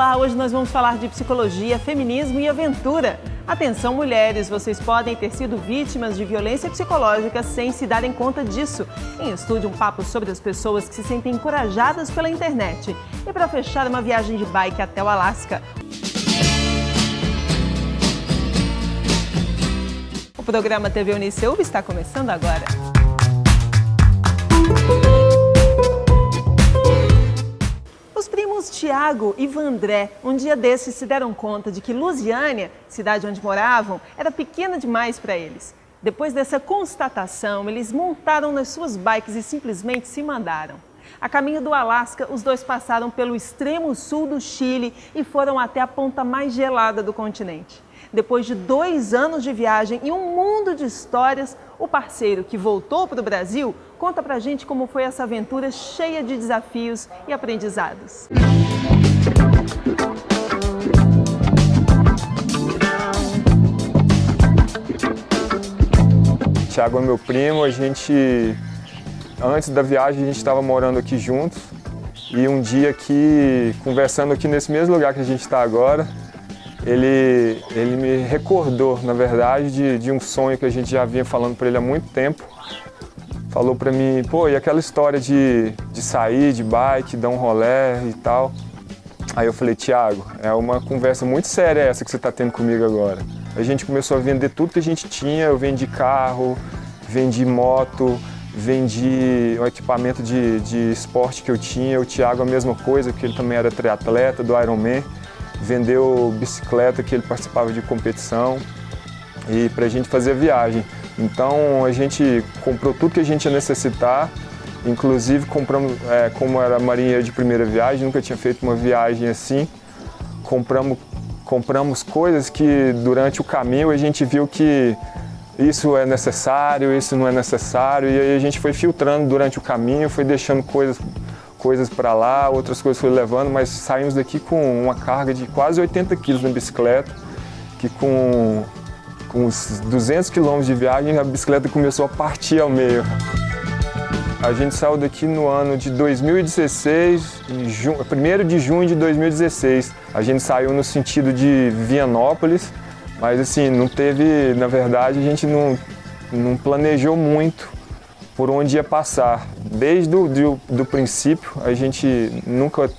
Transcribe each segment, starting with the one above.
Olá, hoje nós vamos falar de psicologia, feminismo e aventura. Atenção mulheres, vocês podem ter sido vítimas de violência psicológica sem se darem conta disso. Em estúdio, um papo sobre as pessoas que se sentem encorajadas pela internet. E para fechar, uma viagem de bike até o Alasca. O programa TV Uniceuv está começando agora. Os primos Tiago e Vandré, um dia desses, se deram conta de que Lusiânia, cidade onde moravam, era pequena demais para eles. Depois dessa constatação, eles montaram nas suas bikes e simplesmente se mandaram. A caminho do Alasca, os dois passaram pelo extremo sul do Chile e foram até a ponta mais gelada do continente. Depois de 2 anos de viagem e um mundo de histórias, o parceiro que voltou para o Brasil conta pra gente como foi essa aventura cheia de desafios e aprendizados. Tiago é meu primo, antes da viagem a gente estava morando aqui juntos e um dia aqui, conversando aqui nesse mesmo lugar que a gente está agora, ele me recordou, na verdade, de um sonho que a gente já vinha falando para ele há muito tempo. Falou para mim, pô, e aquela história de sair de bike, dar um rolê e tal. Aí eu falei, Tiago, é uma conversa muito séria essa que você está tendo comigo agora. A gente começou a vender tudo que a gente tinha, eu vendi carro, vendi moto, vendi o equipamento de esporte que eu tinha, o Tiago a mesma coisa, porque ele também era triatleta do Ironman. Vendeu bicicleta que ele participava de competição e para a gente fazer a viagem. Então a gente comprou tudo que a gente ia necessitar, inclusive compramos, como era marinheiro de primeira viagem, nunca tinha feito uma viagem assim, compramos coisas que durante o caminho a gente viu que isso é necessário, isso não é necessário, e aí a gente foi filtrando durante o caminho, foi deixando coisas para lá, outras coisas foi levando, mas saímos daqui com uma carga de quase 80 quilos na bicicleta, que com uns 200 quilômetros de viagem a bicicleta começou a partir ao meio. A gente saiu daqui no ano de 2016, 1º de junho de 2016. A gente saiu no sentido de Vianópolis, mas assim, não teve, na verdade, a gente não planejou muito por onde ia passar. Desde do princípio, a gente nunca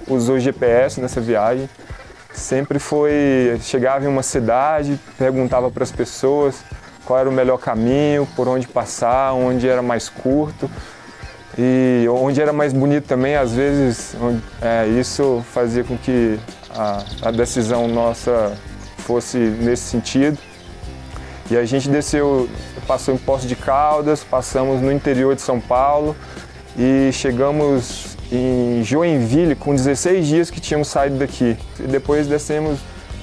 usou GPS nessa viagem. Sempre chegava em uma cidade, perguntava para as pessoas qual era o melhor caminho, por onde passar, onde era mais curto e onde era mais bonito também. Às vezes, isso fazia com que a decisão nossa fosse nesse sentido. E a gente passou em Poços de Caldas, passamos no interior de São Paulo e chegamos em Joinville com 16 dias que tínhamos saído daqui. E depois descemos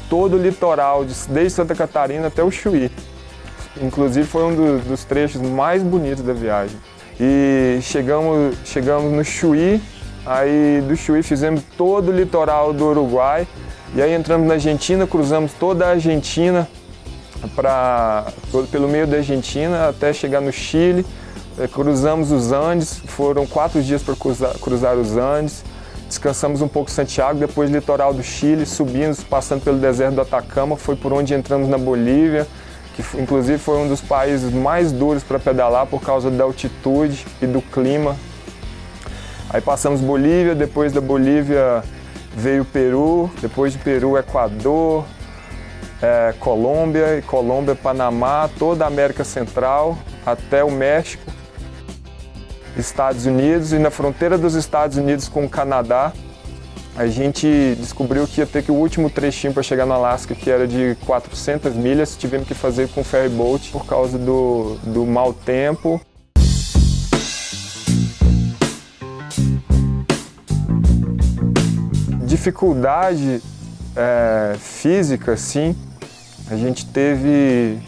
todo o litoral, desde Santa Catarina até o Chuí. Inclusive foi um dos trechos mais bonitos da viagem. E chegamos no Chuí, aí do Chuí fizemos todo o litoral do Uruguai e aí entramos na Argentina, cruzamos toda a Argentina, pelo meio da Argentina até chegar no Chile, cruzamos os Andes, foram 4 dias para cruzar os Andes, descansamos um pouco em Santiago, depois litoral do Chile, subimos, passando pelo deserto do Atacama, foi por onde entramos na Bolívia, que inclusive foi um dos países mais duros para pedalar por causa da altitude e do clima. Aí passamos Bolívia, depois da Bolívia veio o Peru, depois de Peru, Equador, Colômbia, Panamá, toda a América Central, até o México, Estados Unidos, e na fronteira dos Estados Unidos com o Canadá, a gente descobriu que ia ter que o último trechinho para chegar no Alasca, que era de 400 milhas, tivemos que fazer com ferry boat por causa do mau tempo. Dificuldade física, sim. A gente teve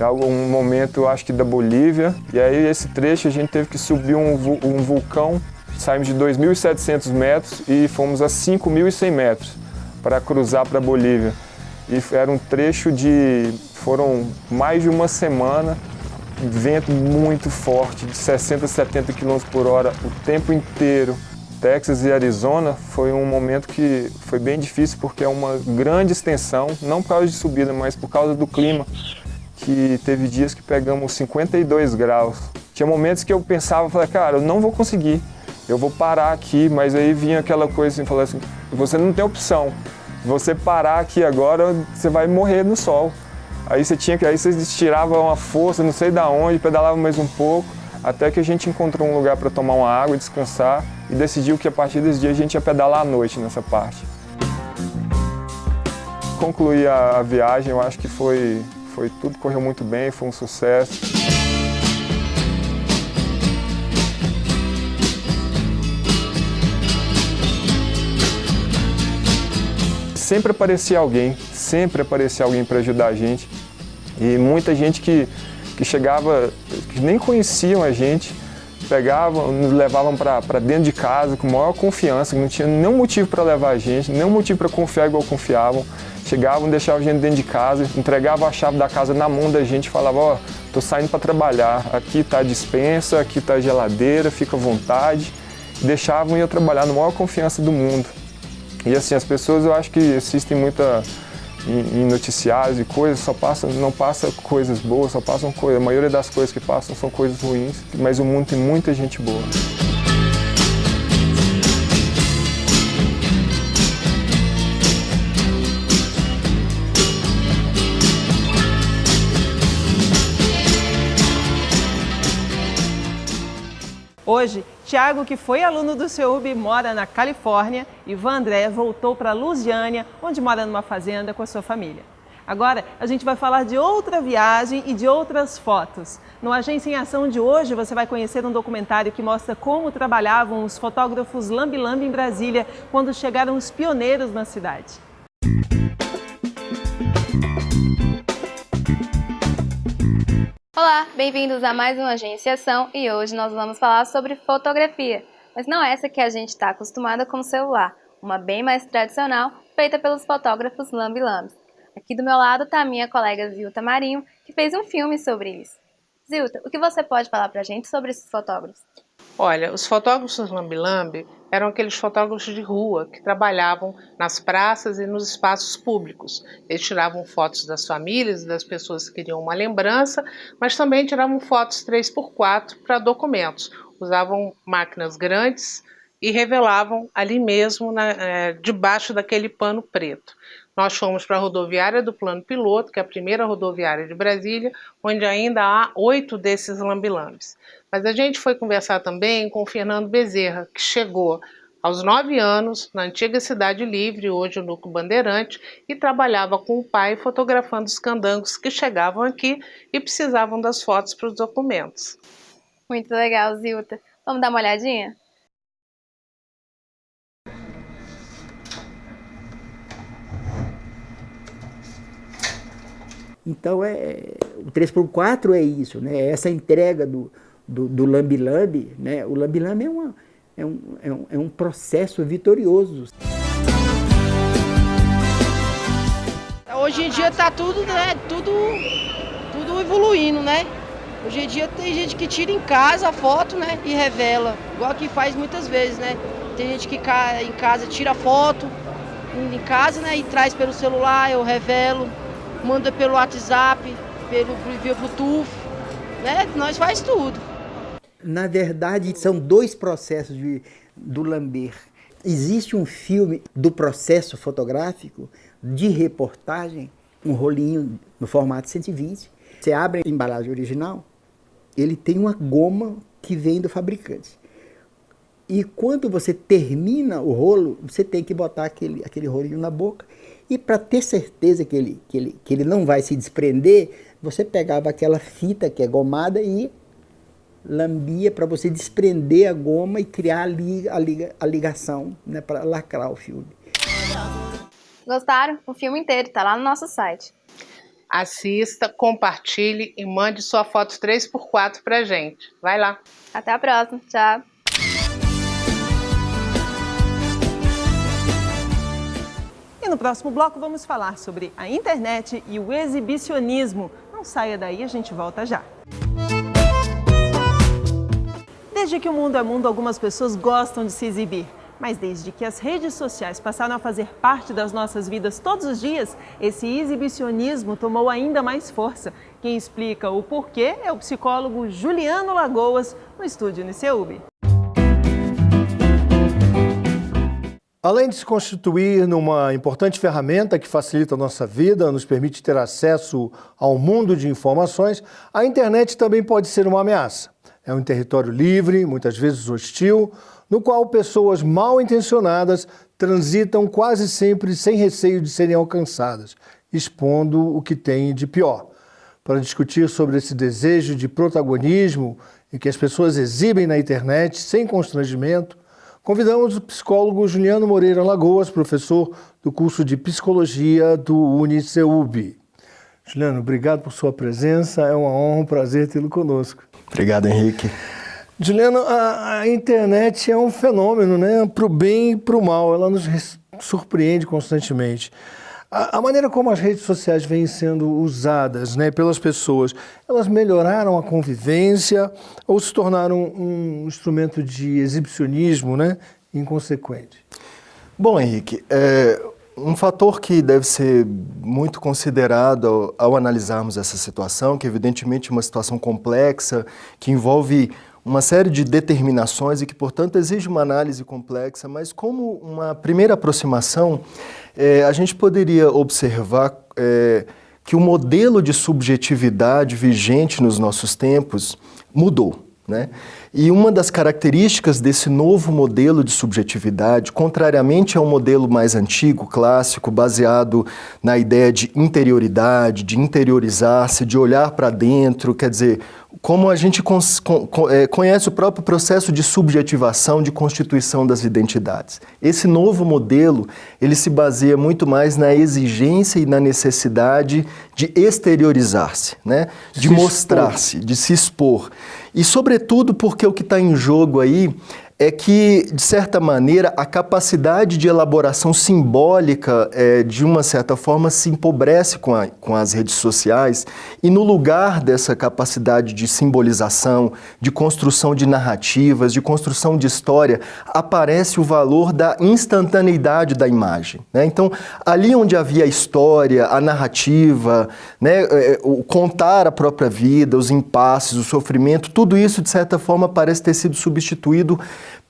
um momento, acho que da Bolívia, e aí esse trecho a gente teve que subir um vulcão, saímos de 2.700 metros e fomos a 5.100 metros para cruzar para a Bolívia. E era um trecho foram mais de uma semana, vento muito forte, de 60, 70 km por hora o tempo inteiro. Texas e Arizona foi um momento que foi bem difícil porque é uma grande extensão, não por causa de subida, mas por causa do clima, que teve dias que pegamos 52 graus. Tinha momentos que eu pensava, falei, cara, eu não vou conseguir, eu vou parar aqui, mas aí vinha aquela coisa assim, falando assim, você não tem opção, você parar aqui agora, você vai morrer no sol. Aí você tirava uma força, não sei da onde, pedalava mais um pouco, até que a gente encontrou um lugar para tomar uma água, descansar e decidiu que a partir desse dia a gente ia pedalar à noite nessa parte. Concluí a viagem, eu acho que tudo correu muito bem, foi um sucesso. Sempre aparecia alguém para ajudar a gente. E muita gente que chegava, que nem conheciam a gente, pegavam, nos levavam para dentro de casa com maior confiança, não tinha nenhum motivo para levar a gente, nenhum motivo para confiar igual confiavam. Chegavam, deixavam a gente dentro de casa, entregavam a chave da casa na mão da gente e falavam, ó, tô saindo para trabalhar, aqui tá a despensa, aqui tá a geladeira, fica à vontade. Deixavam e eu trabalhar na maior confiança do mundo. E assim, as pessoas eu acho que assistem muita em noticiários e coisas, não passa coisas boas, só passam coisas. A maioria das coisas que passam são coisas ruins, mas o mundo tem muita gente boa. Hoje, Thiago, que foi aluno do CEUB, mora na Califórnia e Vandré voltou para Lusiânia, onde mora numa fazenda com a sua família. Agora, a gente vai falar de outra viagem e de outras fotos. No Agência em Ação de hoje, você vai conhecer um documentário que mostra como trabalhavam os fotógrafos lambe-lambe em Brasília quando chegaram os pioneiros na cidade. Olá, bem-vindos a mais uma Agência em Ação e hoje nós vamos falar sobre fotografia, mas não essa que a gente está acostumada com o celular, uma bem mais tradicional, feita pelos fotógrafos lambe-lambes. Aqui do meu lado está a minha colega Zilta Marinho, que fez um filme sobre isso. Zilta, o que você pode falar pra gente sobre esses fotógrafos? Olha, os fotógrafos lambe-lambe eram aqueles fotógrafos de rua que trabalhavam nas praças e nos espaços públicos. Eles tiravam fotos das famílias e das pessoas que queriam uma lembrança, mas também tiravam fotos 3x4 para documentos. Usavam máquinas grandes e revelavam ali mesmo, debaixo daquele pano preto. Nós fomos para a rodoviária do Plano Piloto, que é a primeira rodoviária de Brasília, onde ainda há 8 desses lambe-lambes. Mas a gente foi conversar também com o Fernando Bezerra, que chegou aos 9 anos na antiga Cidade Livre, hoje o Núcleo Bandeirante, e trabalhava com o pai fotografando os candangos que chegavam aqui e precisavam das fotos para os documentos. Muito legal, Zilta. Vamos dar uma olhadinha? Então, o 3x4 é isso, né? Essa entrega do lambe-lambe, né? O lambe-lambe é um processo vitorioso. Hoje em dia está tudo, né? Tudo evoluindo, né? Hoje em dia tem gente que tira em casa a foto, né? E revela, igual que faz muitas vezes, né? Tem gente que em casa tira foto em casa, né? E traz pelo celular, eu revelo. Manda pelo WhatsApp, via Bluetooth, né? Nós faz tudo. Na verdade, são dois processos do lamber. Existe um filme do processo fotográfico de reportagem, um rolinho no formato 120. Você abre a embalagem original, ele tem uma goma que vem do fabricante. E quando você termina o rolo, você tem que botar aquele rolinho na boca. E para ter certeza que ele não vai se desprender, você pegava aquela fita que é gomada e lambia para você desprender a goma e criar a ligação, né, para lacrar o filme. Gostaram? O filme inteiro está lá no nosso site. Assista, compartilhe e mande sua foto 3x4 pra gente. Vai lá. Até a próxima. Tchau. E no próximo bloco vamos falar sobre a internet e o exibicionismo. Não saia daí, a gente volta já. Desde que o mundo é mundo, algumas pessoas gostam de se exibir. Mas desde que as redes sociais passaram a fazer parte das nossas vidas todos os dias, esse exibicionismo tomou ainda mais força. Quem explica o porquê é o psicólogo Juliano Lagoas, no estúdio Uniceub. Além de se constituir numa importante ferramenta que facilita a nossa vida, nos permite ter acesso ao mundo de informações, a internet também pode ser uma ameaça. É um território livre, muitas vezes hostil, no qual pessoas mal intencionadas transitam quase sempre sem receio de serem alcançadas, expondo o que tem de pior. Para discutir sobre esse desejo de protagonismo e que as pessoas exibem na internet sem constrangimento, convidamos o psicólogo Juliano Moreira Lagoas, professor do curso de Psicologia do Uniceub. Juliano, obrigado por sua presença, é uma honra, um prazer tê-lo conosco. Obrigado, Henrique. Juliano, a internet é um fenômeno, né? Para o bem e para o mal, ela nos surpreende constantemente. A maneira como as redes sociais vêm sendo usadas, né, pelas pessoas, elas melhoraram a convivência ou se tornaram um instrumento de exibicionismo, né, inconsequente? Bom, Henrique, um fator que deve ser muito considerado ao analisarmos essa situação, que evidentemente é uma situação complexa, que envolve uma série de determinações e que, portanto, exige uma análise complexa, mas como uma primeira aproximação, a gente poderia observar que o modelo de subjetividade vigente nos nossos tempos mudou, né? E uma das características desse novo modelo de subjetividade, contrariamente ao modelo mais antigo, clássico, baseado na ideia de interioridade, de interiorizar-se, de olhar para dentro, quer dizer, como a gente conhece o próprio processo de subjetivação, de constituição das identidades. Esse novo modelo, ele se baseia muito mais na exigência e na necessidade de exteriorizar-se, né? De mostrar-se, de se expor. E, sobretudo, porque o que está em jogo aí é que, de certa maneira, a capacidade de elaboração simbólica, de uma certa forma, se empobrece com as redes sociais e, no lugar dessa capacidade de simbolização, de construção de narrativas, de construção de história, aparece o valor da instantaneidade da imagem, né? Então, ali onde havia a história, a narrativa, né, o contar a própria vida, os impasses, o sofrimento, tudo isso, de certa forma, parece ter sido substituído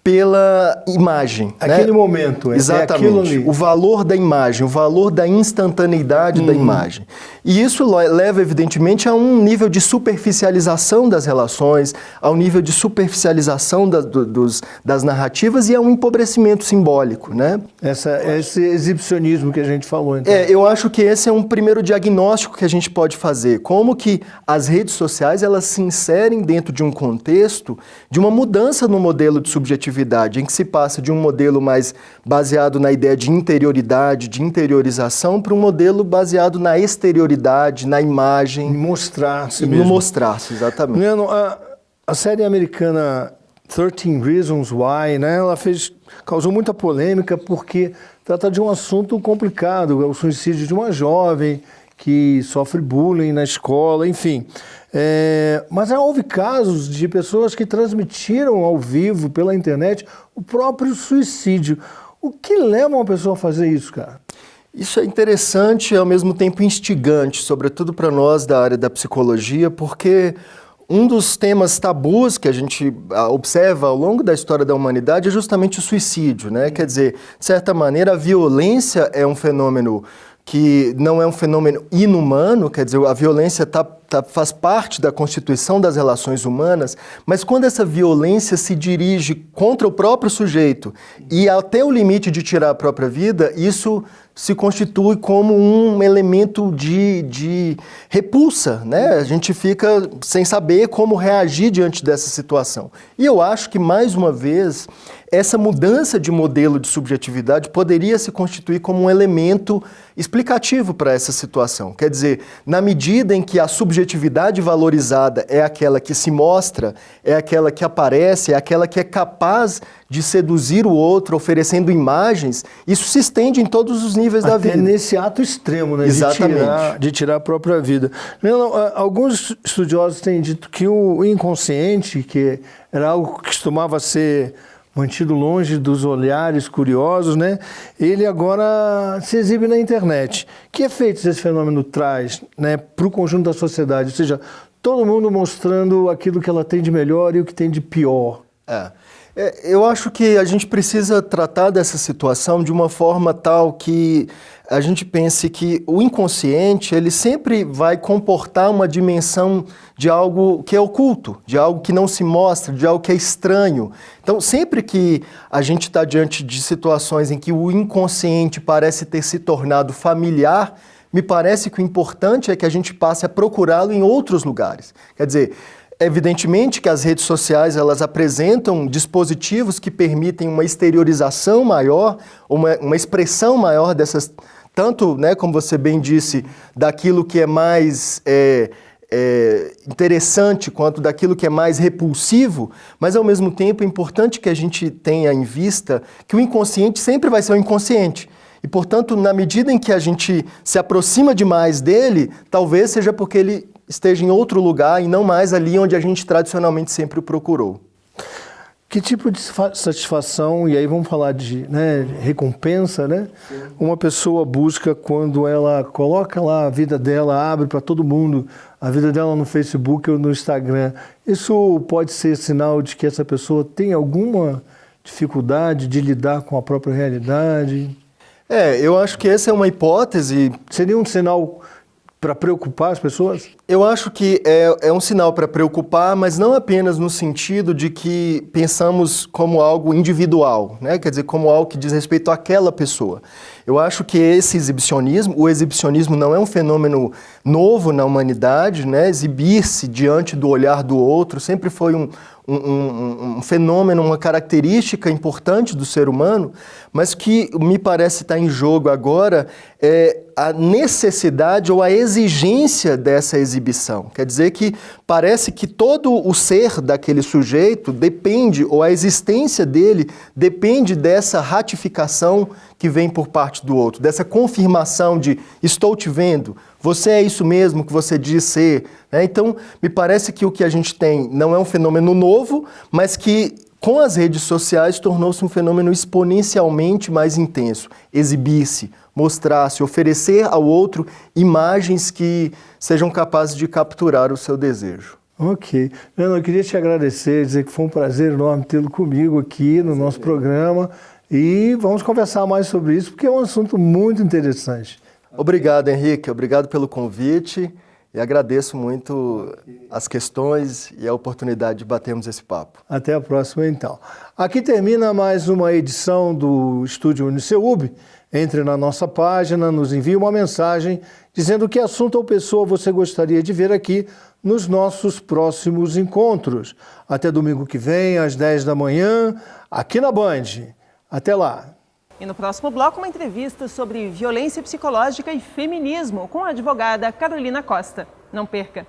pela imagem. Aquele, né? Momento. Exatamente. Aquilo ali. O valor da imagem, o valor da instantaneidade da imagem. E isso leva, evidentemente, a um nível de superficialização das relações, ao nível de superficialização das narrativas e a um empobrecimento simbólico, né? Esse exibicionismo que a gente falou. Então. Eu acho que esse é um primeiro diagnóstico que a gente pode fazer. Como que as redes sociais, elas se inserem dentro de um contexto de uma mudança no modelo de subjetividade, em que se passa de um modelo mais baseado na ideia de interioridade, de interiorização, para um modelo baseado na exterioridade, na imagem. Mostrar-se mesmo. No mostrar-se, exatamente. Leandro, a série americana 13 Reasons Why, né, ela causou muita polêmica porque trata de um assunto complicado, o suicídio de uma jovem que sofre bullying na escola, enfim. Mas houve casos de pessoas que transmitiram ao vivo, pela internet, o próprio suicídio. O que leva uma pessoa a fazer isso, cara? Isso é interessante e, ao mesmo tempo, instigante, sobretudo para nós da área da psicologia, porque um dos temas tabus que a gente observa ao longo da história da humanidade é justamente o suicídio, né? Quer dizer, de certa maneira, a violência é um fenômeno que não é um fenômeno inumano, quer dizer, a violência faz parte da constituição das relações humanas, mas quando essa violência se dirige contra o próprio sujeito e até o limite de tirar a própria vida, isso se constitui como um elemento de repulsa, né? A gente fica sem saber como reagir diante dessa situação. E eu acho que, mais uma vez, essa mudança de modelo de subjetividade poderia se constituir como um elemento explicativo para essa situação. Quer dizer, na medida em que a subjetividade valorizada é aquela que se mostra, é aquela que aparece, é aquela que é capaz de seduzir o outro, oferecendo imagens, isso se estende em todos os níveis da vida. Nesse ato extremo, né? Exatamente. De tirar a própria vida. Alguns estudiosos têm dito que o inconsciente, que era algo que costumava ser mantido longe dos olhares curiosos, né? Ele agora se exibe na internet. Que efeitos esse fenômeno traz, né, para o conjunto da sociedade? Ou seja, todo mundo mostrando aquilo que ela tem de melhor e o que tem de pior. Eu acho que a gente precisa tratar dessa situação de uma forma tal que a gente pense que o inconsciente, ele sempre vai comportar uma dimensão de algo que é oculto, de algo que não se mostra, de algo que é estranho. Então, sempre que a gente está diante de situações em que o inconsciente parece ter se tornado familiar, me parece que o importante é que a gente passe a procurá-lo em outros lugares. Quer dizer, evidentemente que as redes sociais, elas apresentam dispositivos que permitem uma exteriorização maior, uma expressão maior dessas, tanto, né, como você bem disse, daquilo que é mais interessante quanto daquilo que é mais repulsivo, mas ao mesmo tempo é importante que a gente tenha em vista que o inconsciente sempre vai ser o inconsciente. E, portanto, na medida em que a gente se aproxima demais dele, talvez seja porque ele esteja em outro lugar e não mais ali onde a gente tradicionalmente sempre o procurou. Que tipo de satisfação, e aí vamos falar de, né, recompensa, né? Uma pessoa busca quando ela coloca lá a vida dela, abre para todo mundo a vida dela no Facebook ou no Instagram. Isso pode ser sinal de que essa pessoa tem alguma dificuldade de lidar com a própria realidade? Eu acho que essa é uma hipótese. Seria um sinal para preocupar as pessoas? Eu acho que é um sinal para preocupar, mas não apenas no sentido de que pensamos como algo individual, né? Quer dizer, como algo que diz respeito àquela pessoa. Eu acho que esse exibicionismo, o exibicionismo não é um fenômeno novo na humanidade, né? Exibir-se diante do olhar do outro sempre foi um fenômeno, uma característica importante do ser humano, mas que me parece estar em jogo agora é a necessidade ou a exigência dessa exibição. Quer dizer que parece que todo o ser daquele sujeito depende, ou a existência dele depende dessa ratificação que vem por parte do outro, dessa confirmação de estou te vendo, você é isso mesmo que você diz ser. Né? Então, me parece que o que a gente tem não é um fenômeno novo, mas que com as redes sociais tornou-se um fenômeno exponencialmente mais intenso. Exibir-se, mostrar-se, oferecer ao outro imagens que sejam capazes de capturar o seu desejo. Ok. Leandro, eu queria te agradecer, dizer que foi um prazer enorme tê-lo comigo aqui no nosso programa e vamos conversar mais sobre isso, porque é um assunto muito interessante. Obrigado, Henrique. Obrigado pelo convite e agradeço muito as questões e a oportunidade de batermos esse papo. Até a próxima, então. Aqui termina mais uma edição do Estúdio Uniceub. Entre na nossa página, nos envie uma mensagem dizendo que assunto ou pessoa você gostaria de ver aqui nos nossos próximos encontros. Até domingo que vem, às 10 da manhã, aqui na Band. Até lá! E no próximo bloco, uma entrevista sobre violência psicológica e feminismo com a advogada Carolina Costa. Não perca!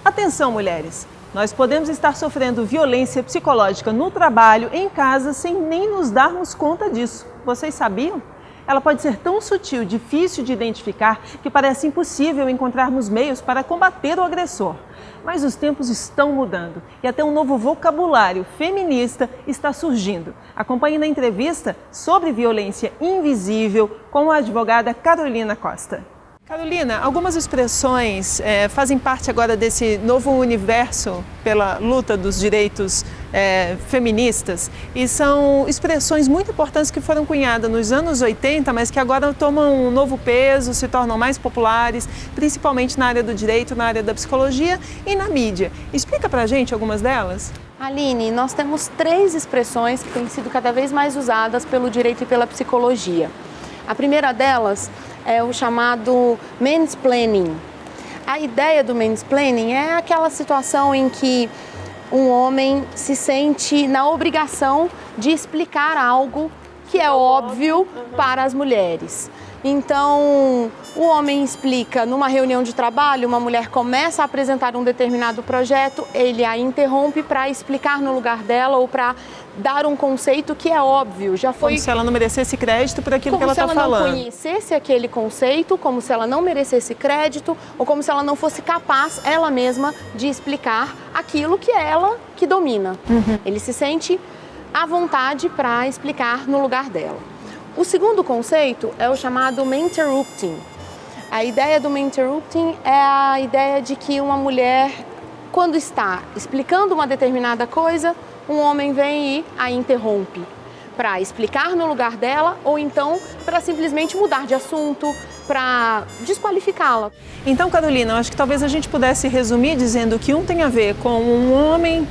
Atenção, mulheres! Nós podemos estar sofrendo violência psicológica no trabalho, em casa, sem nem nos darmos conta disso. Vocês sabiam? Ela pode ser tão sutil, difícil de identificar, que parece impossível encontrarmos meios para combater o agressor. Mas os tempos estão mudando e até um novo vocabulário feminista está surgindo. Acompanhe na entrevista sobre violência invisível com a advogada Carolina Costa. Carolina, algumas expressões fazem parte agora desse novo universo pela luta dos direitos feministas e são expressões muito importantes que foram cunhadas nos anos 80, mas que agora tomam um novo peso, se tornam mais populares, principalmente na área do direito, na área da psicologia e na mídia. Explica pra gente algumas delas. Aline, nós temos 3 expressões que têm sido cada vez mais usadas pelo direito e pela psicologia. A primeira delas é o chamado mansplaining. A ideia do mansplaining é aquela situação em que um homem se sente na obrigação de explicar algo que é óbvio para as mulheres. Então, o homem explica numa reunião de trabalho, uma mulher começa a apresentar um determinado projeto, ele a interrompe para explicar no lugar dela ou para dar um conceito que é óbvio. Já foi como se ela não merecesse crédito por aquilo que ela está falando. Como se ela não conhecesse aquele conceito, como se ela não merecesse crédito ou como se ela não fosse capaz, ela mesma, de explicar aquilo que é ela que domina. Ele se sente à vontade para explicar no lugar dela. O segundo conceito é o chamado interrupting. A ideia do interrupting é a ideia de que uma mulher, quando está explicando uma determinada coisa, um homem vem e a interrompe para explicar no lugar dela ou então para simplesmente mudar de assunto, para desqualificá-la. Então, Carolina, eu acho que talvez a gente pudesse resumir dizendo que um tem a ver com um homem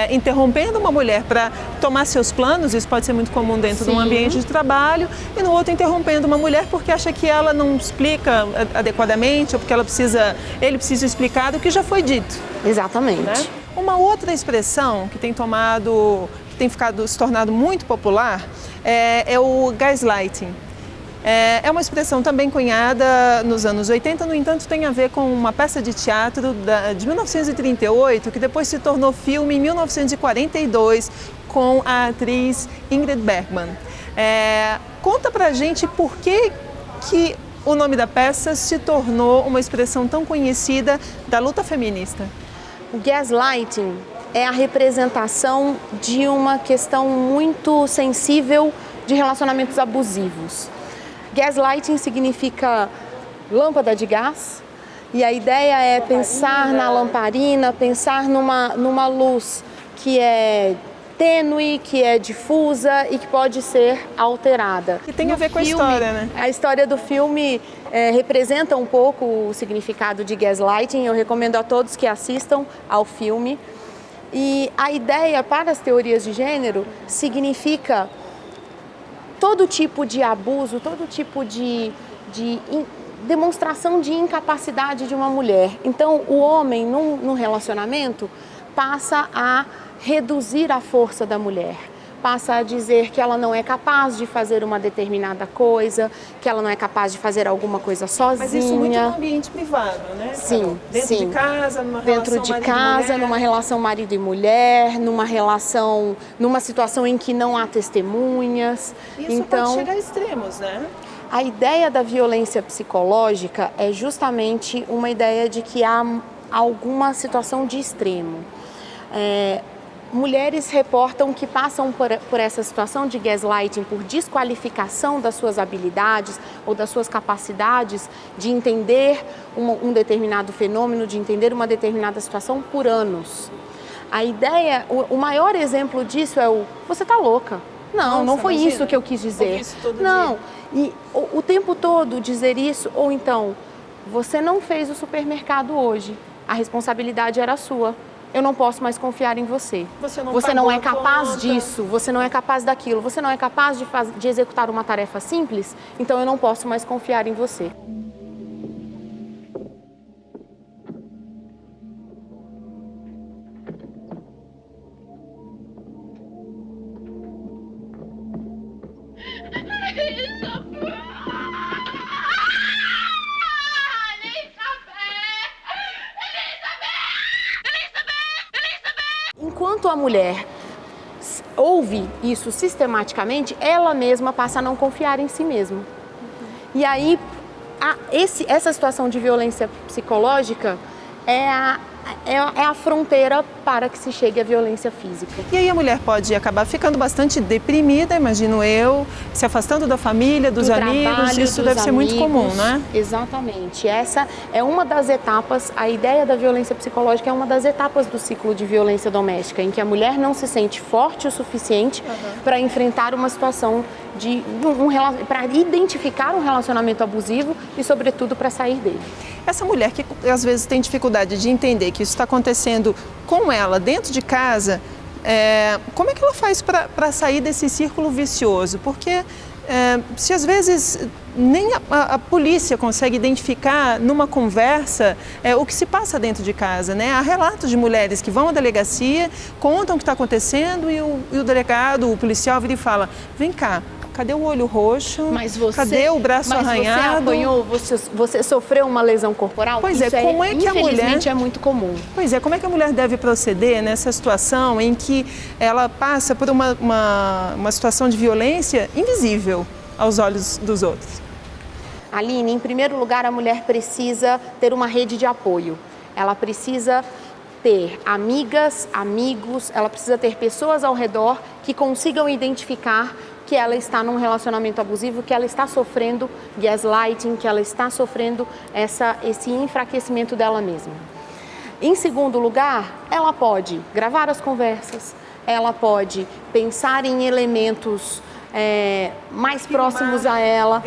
interrompendo uma mulher para tomar seus planos, isso pode ser muito comum dentro de um ambiente de trabalho, e no outro interrompendo uma mulher porque acha que ela não explica adequadamente ou porque ele precisa explicar o que já foi dito. Exatamente. Né? Uma outra expressão que tem se tornado muito popular é o gaslighting. É uma expressão também cunhada nos anos 80, no entanto tem a ver com uma peça de teatro de 1938, que depois se tornou filme em 1942 com a atriz Ingrid Bergman. Conta pra gente por que o nome da peça se tornou uma expressão tão conhecida da luta feminista. O gaslighting é a representação de uma questão muito sensível de relacionamentos abusivos. Gaslighting significa lâmpada de gás e a ideia é pensar na lamparina, pensar numa luz que é tênue, que é difusa e que pode ser alterada. Que tem a ver com a história, né? A história do filme representa um pouco o significado de gaslighting. Eu recomendo a todos que assistam ao filme. E a ideia para as teorias de gênero significa todo tipo de abuso, todo tipo de demonstração de incapacidade de uma mulher. Então, o homem, num relacionamento, passa a reduzir a força da mulher, passa a dizer que ela não é capaz de fazer uma determinada coisa, que ela não é capaz de fazer alguma coisa sozinha. Mas isso muito no ambiente privado, né? Sim, dentro sim. de casa, numa dentro de casa, numa relação marido e mulher, numa situação em que não há testemunhas. Isso então, pode chegar a extremos, né? A ideia da violência psicológica é justamente uma ideia de que há alguma situação de extremo. Mulheres reportam que passam por essa situação de gaslighting, por desqualificação das suas habilidades ou das suas capacidades de entender um determinado fenômeno, de entender uma determinada situação por anos. A ideia, o maior exemplo disso é você tá louca. Não foi imagina, isso que eu quis dizer. Isso todo não, dia. E o tempo todo dizer isso, ou então, você não fez o supermercado hoje, a responsabilidade era sua. Eu não posso mais confiar em você. Você não é capaz disso, você não é capaz daquilo, você não é capaz de executar uma tarefa simples, então eu não posso mais confiar em você. Enquanto a mulher ouve isso sistematicamente, ela mesma passa a não confiar em si mesma. E aí, essa situação de violência psicológica é a fronteira para que se chegue à violência física. E aí a mulher pode acabar ficando bastante deprimida, imagino eu, se afastando da família, dos amigos, isso deve ser muito comum, né? Exatamente. Essa é uma das etapas, a ideia da violência psicológica é uma das etapas do ciclo de violência doméstica, em que a mulher não se sente forte o suficiente para enfrentar uma situação para identificar um relacionamento abusivo e, sobretudo, para sair dele. Essa mulher que às vezes tem dificuldade de entender que isso está acontecendo com ela dentro de casa, como é que ela faz para sair desse círculo vicioso? Porque se às vezes nem a polícia consegue identificar numa conversa o que se passa dentro de casa, né? Há relatos de mulheres que vão à delegacia, contam o que está acontecendo e o delegado, o policial vira e fala, vem cá, cadê o olho roxo? Cadê o braço arranhado? Você apanhou, você sofreu uma lesão corporal? Pois é, como é que a mulher... Infelizmente é muito comum. Pois é, como é que a mulher deve proceder nessa situação em que ela passa por uma situação de violência invisível aos olhos dos outros? Aline, em primeiro lugar, a mulher precisa ter uma rede de apoio. Ela precisa ter amigas, amigos, ela precisa ter pessoas ao redor que consigam identificar que ela está num relacionamento abusivo, que ela está sofrendo gaslighting, que ela está sofrendo esse enfraquecimento dela mesma. Em segundo lugar, ela pode gravar as conversas, ela pode pensar em elementos mais próximos a ela,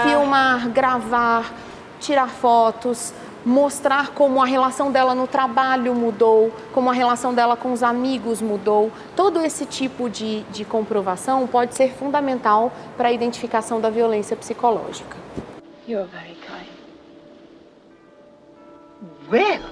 filmar, gravar, tirar fotos, mostrar como a relação dela no trabalho mudou, como a relação dela com os amigos mudou. Todo esse tipo de comprovação pode ser fundamental para a identificação da violência psicológica. You're very kind. Really?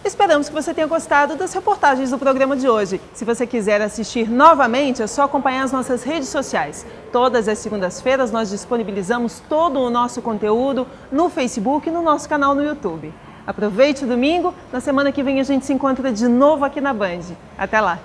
Esperamos que você tenha gostado das reportagens do programa de hoje. Se você quiser assistir novamente, é só acompanhar as nossas redes sociais. Todas as segundas-feiras nós disponibilizamos todo o nosso conteúdo no Facebook e no nosso canal no YouTube. Aproveite o domingo, na semana que vem a gente se encontra de novo aqui na Band. Até lá!